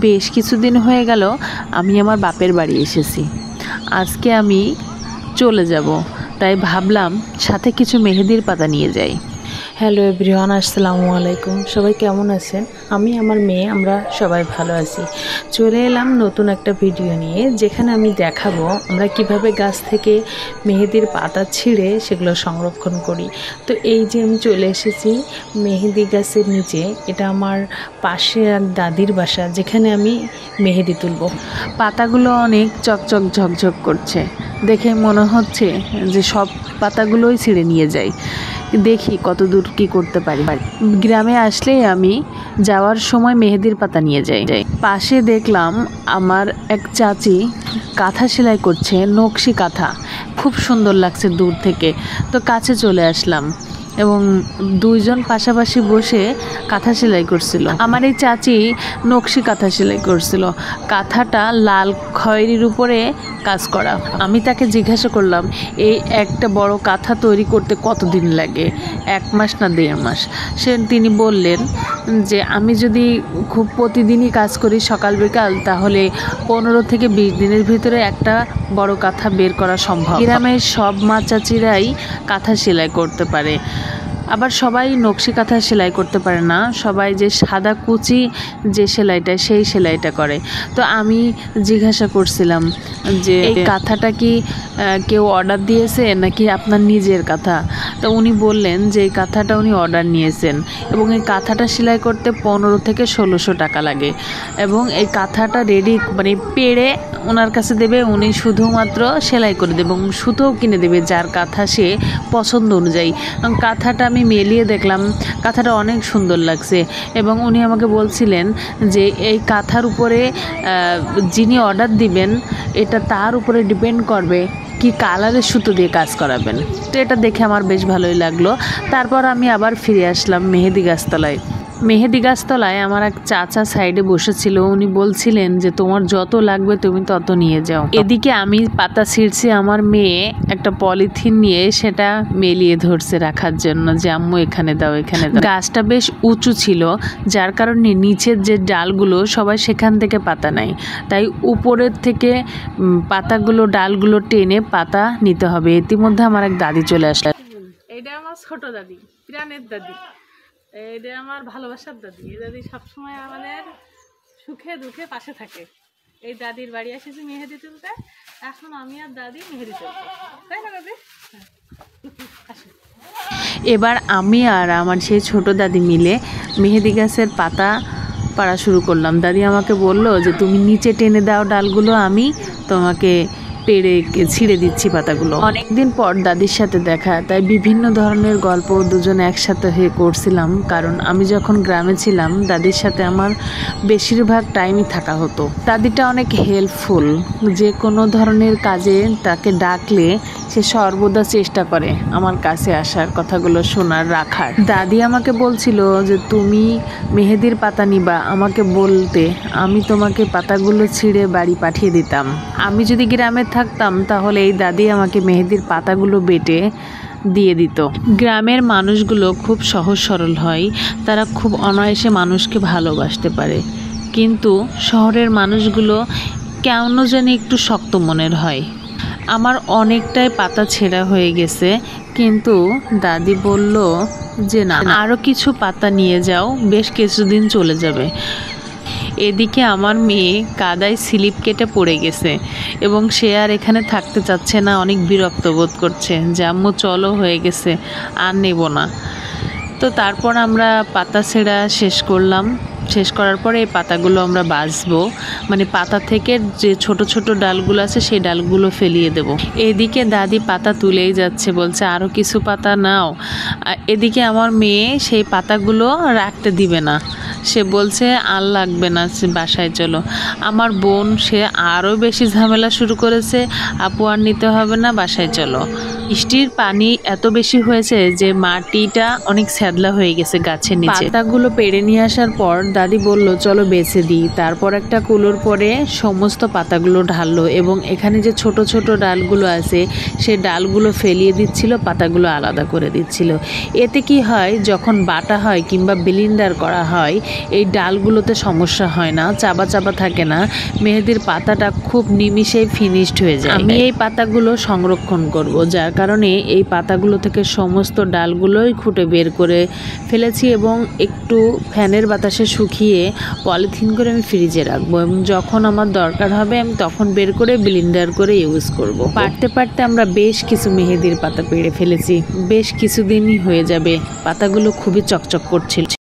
বেশ কিছুদিন হয়ে গেল আমি আমার বাপের বাড়ি এসেছি। আজকে আমি চলে যাব, তাই ভাবলাম সাথে কিছু মেহেদির পাতা নিয়ে যাই। হ্যালো এভরিওয়ান, আসসালামু আলাইকুম। সবাই কেমন আছেন? আমি আমার মেয়ে আমরা সবাই ভালো আছি। চলে এলাম নতুন একটা ভিডিও নিয়ে, যেখানে আমি দেখাবো আমরা কিভাবে গাছ থেকে মেহেদির পাতা ছিঁড়ে সেগুলো সংরক্ষণ করি। তো এই যে আমি চলে এসেছি মেহেদি গাছের নিচে। এটা আমার পাশে এক দাদির বাসা, যেখানে আমি মেহেদি তুলব। পাতাগুলো অনেক চকচক ঝকঝক করছে, দেখে মনে হচ্ছে যে সব পাতাগুলোই ছিঁড়ে নিয়ে যাই। দেখি কত দূর কী করতে পারি। গ্রামে আসলেই আমি যাওয়ার সময় মেহেদির পাতা নিয়ে যাই। পাশে দেখলাম আমার এক চাচি কাঁথা সেলাই করছে, নকশি কাঁথা, খুব সুন্দর লাগছে দূর থেকে। তো কাছে চলে আসলাম এবং দুইজন পাশাপাশি বসে কাঁথা সেলাই করছিল। আমার এই চাচি নকশি কাঁথা সেলাই করছিল, কাঁথাটা লাল খয়েরির উপরে কাজ করা। আমি তাকে জিজ্ঞাসা করলাম, এই একটা বড় কাঁথা তৈরি করতে কতদিন লাগে? 1 মাস না 1.5 মাস? তিনি বললেন যে আমি যদি খুব প্রতিদিনই কাজ করি সকাল বিকাল, তাহলে 15 থেকে 20 দিনের ভিতরে একটা বড় কাঁথা বের করা সম্ভব। গ্রামের সব মা চাচিরাই কাঁথা সেলাই করতে পারে, আবার সবাই নকশি কাঁথা সেলাই করতে পারে না। সবাই যে সাদা কুচি যে সেলাইটা, সেই সেলাইটা করে। তো আমি জিজ্ঞাসা করছিলাম যে এই কাঁথাটা কি কেউ অর্ডার দিয়েছে নাকি আপনার নিজের কাঁথা? তো উনি বললেন যে এই কাঁথাটা উনি অর্ডার নিয়েছেন এবং এই কাঁথাটা সেলাই করতে 15 থেকে 1600 টাকা লাগে। এবং এই কাঁথাটা রেডি মানে পেড়ে ওনার কাছে দেবে, উনি শুধুমাত্র সেলাই করে দেবে এবং সুতোও কিনে দেবে যার কাঁথা সে পছন্দ অনুযায়ী। এবং কাঁথাটা আমি মেলিয়ে দেখলাম, কাঁথাটা অনেক সুন্দর লাগছে। এবং উনি আমাকে বলছিলেন যে এই কাঁথার উপরে যিনি অর্ডার দিবেন, এটা তার উপরে ডিপেন্ড করবে কি কালারের সুতো দিয়ে কাজ করাবেন। তো এটা দেখে আমার বেশ ভালোই লাগলো। তারপর আমি আবার ফিরে আসলাম মেহেদি গাছতলায়। মেহেদি গাছতলায় আমার এক চাচা সাইডে বসেছিল। উনি বলছিলেন যে তোমার যত লাগবে তুমি তত নিয়ে যাও। এদিকে আমি পাতা ছিঁড়ছি, আমার মেয়ে একটা পলিথিন নিয়ে সেটা মেলিয়ে ধরছে রাখার জন্য, যে আম্মু এখানে দাও, এখানে দাও। গাছটা বেশ উঁচু ছিল, যার কারণে নিচের যে ডালগুলো সবাই সেখান থেকে পাতা নেয়, তাই উপরের থেকে পাতাগুলো ডালগুলো টেনে পাতা নিতে হবে। ইতিমধ্যে আমার এক দাদি চলে আসলো। এইটা আমার ছোট দাদি, প্রাণের দাদি। এটা আমার ভালোবাসার দাদি। এই দাদি সবসময় আমাদের সুখে দুঃখে পাশে থাকে। এই দাদির বাড়ি এসেছি মেহেদি তুলতে, এখন আমি আর দাদি মেহেদি তুলবো, তাই না দাদি? এবার আমি আর আমার সেই ছোট দাদি মিলে মেহেদি গাছের পাতা পাড়া শুরু করলাম। দাদি আমাকে বলল যে তুমি নিচে টেনে দাও ডালগুলো, আমি তোমাকে পেড়ে ছিঁড়ে দিচ্ছি পাতাগুলো। অনেকদিন পর দাদির সাথে দেখা, তাই বিভিন্ন ধরনের গল্প দুজন একসাথে হয়ে করছিলাম। কারণ আমি যখন গ্রামে ছিলাম দাদির সাথে আমার বেশিরভাগ টাইমই থাকা হতো। দাদিটা অনেক হেল্পফুল, যে কোনো ধরনের কাজে তাকে ডাকলে সে সর্বদা চেষ্টা করে আমার কাছে আসার, কথাগুলো শোনার, রাখার। দাদি আমাকে বলছিল যে তুমি মেহেদির পাতা নিবা, আমাকে বলতে আমি তোমাকে পাতাগুলো ছিঁড়ে বাড়ি পাঠিয়ে দিতাম। আমি যদি গ্রামে থাকতাম তাহলে এই দাদি আমাকে মেহেদির পাতাগুলো বেটে দিয়ে দিত। গ্রামের মানুষগুলো খুব সহজ সরল হয়, তারা খুব অনায়াসে মানুষকে ভালোবাসতে পারে। কিন্তু শহরের মানুষগুলো কেন জানি একটু শক্ত মনের হয়। আমার অনেকটাই পাতা ছেঁড়া হয়ে গেছে, কিন্তু দাদি বলল যে না, আরও কিছু পাতা নিয়ে যাও, বেশ কিছুদিন চলে যাবে। এদিকে আমার মেয়ে কাদায় স্লিপ কেটে পড়ে গেছে এবং সে আর এখানে থাকতে চাচ্ছে না, অনেক বিরক্ত বোধ করছে যে আম্মু চলো, হয়ে গেছে, আর নেব না। তো তারপর আমরা পাতা ছেঁড়া শেষ করলাম। শেষ করার পরে এই পাতাগুলো আমরা বাছবো, মানে পাতা থেকে যে ছোট ছোট ডালগুলো আছে সেই ডালগুলো ফেলিয়ে দেব। এদিকে দাদি পাতা তুলেই যাচ্ছে, বলছে আরও কিছু পাতা নাও। এদিকে আমার মেয়ে সেই পাতাগুলো রাখতে দিবে না, সে বলছে আর লাগবে না, বাসায় চলো। আমার বোন সে আরও বেশি ঝামেলা শুরু করেছে, আপু আর নিতে হবে না, বাসায় চলো। বৃষ্টির পানি এত বেশি হয়েছে যে মাটিটা অনেক স্যাদলা হয়ে গেছে গাছের নিচে। পাতাগুলো পেড়ে নিয়ে আসার পর দাদি বলল চলো বেছে দিই। তারপর একটা কুলোর পরে সমস্ত পাতাগুলো ঢাললো এবং এখানে যে ছোট ছোট ডালগুলো আছে সে ডালগুলো ফেলিয়ে দিচ্ছিল, পাতাগুলো আলাদা করে দিচ্ছিল। এতে কি হয়, যখন বাটা হয় কিংবা ব্লেন্ডার করা হয় এই ডালগুলোতে সমস্যা হয় না, চাবা চাবা থাকে না, মেহেদির পাতাটা খুব নিমিষেই ফিনিশড হয়ে যায়। আমি এই পাতাগুলো সংরক্ষণ করব, যার কারণে এই পাতাগুলো থেকে সমস্ত ডালগুলোই খুঁটে বের করে ফেলেছি এবং একটু ফ্যানের বাতাসে শুকিয়ে পলিথিন করে আমি ফ্রিজে রাখবো এবং যখন আমার দরকার হবে আমি তখন বের করে ব্লেন্ডার করে ইউজ করব। পারতে পারতে আমরা বেশ কিছু মেহেদির পাতা পেড়ে ফেলেছি, বেশ কিছুদিনই হয়ে যাবে। পাতাগুলো খুবই চকচক করছিল।